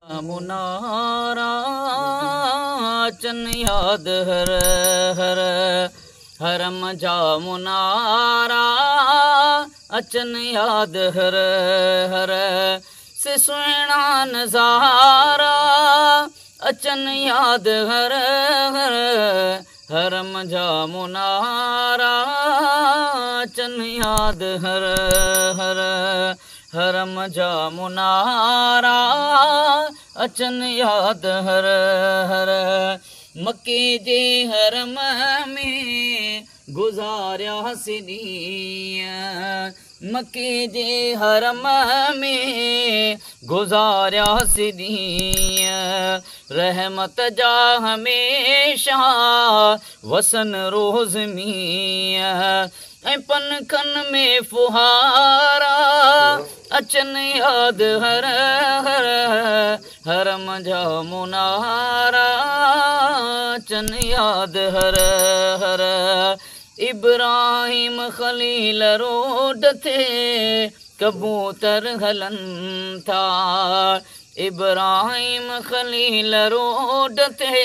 मुनारा अचन याद हर हर हरम जा मुनारा अचन याद हर हर से सुहिणा नज़ारा अचन याद हर हर हरम जा मुनारा अचन याद हर हर हरम जा मुनारा अचन याद हर हर मके जे हरम में गुज़ारिया सीॾींहं मके जे हरम में गुज़ारिया सीॾींहं रहमत जा हमेशा वसन रोज़ मींहं ऐं पनखनि में फुहारा अचन याद हर हर हरम जा मुनारा अचन याद हर हर इब्राहिम ख़लील रोड ते कबूतर हलनि था इब्राहिम ख़लील रोड ते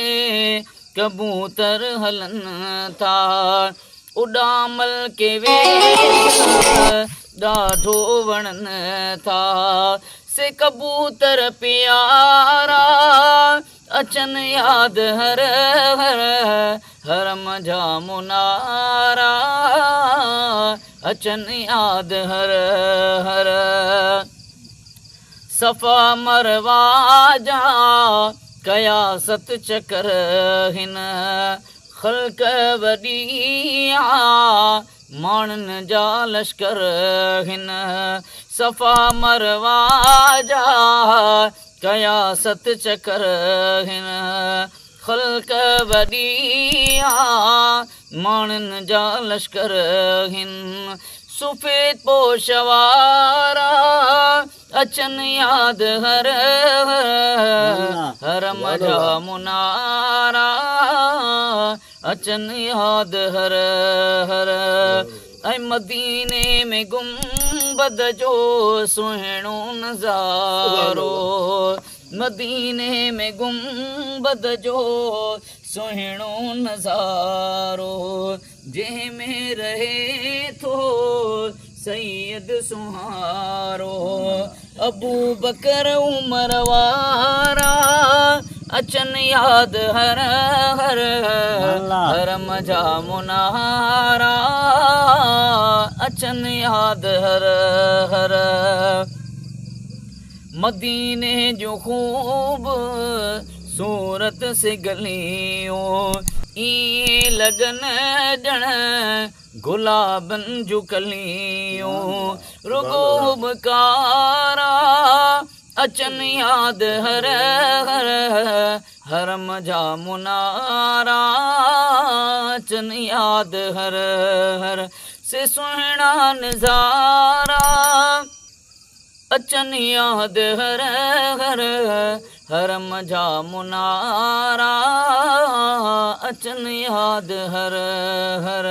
कबूतर हलनि था उॾामल के वेश ॾाढो वणनि था से कबूतर प्यारा अचन याद हर हर हरम जा मुनारा अचन याद हर हर सफ़ा मरवा जा कया सत चकर हिन ख़ल्क़ वॾी माण्हुनि जा लश्कर हिन सफ़ा मरवा जा कया सत चकर हिन ख़ल्क़ वॾी माण्हुनि जा लश्कर हिन सफ़ेद पोश वारा अचन याद हर हरम जा मुनारा अचन याद हर हर ऐं मदीने में गुंबद जो सुहिणो नज़ारो मदीने में गुंबद जो सुहिणो नज़ारो जंहिंमें रहे थो सैयद सुहारो अबू बकर उमर वारा अचन याद हर हर हरम जा मुनारा अचन याद हर हर मदीने जो खूब सूरत से गलियों ईं लगन ॼण गुलाबन जूं कलियों रुगोब कारा अचन याद हर हर हरम जा मुनारा अचन याद हर हर से सुहिणा नज़ारा अचन याद हर हर हरम जा मुनारा अचन याद हर हर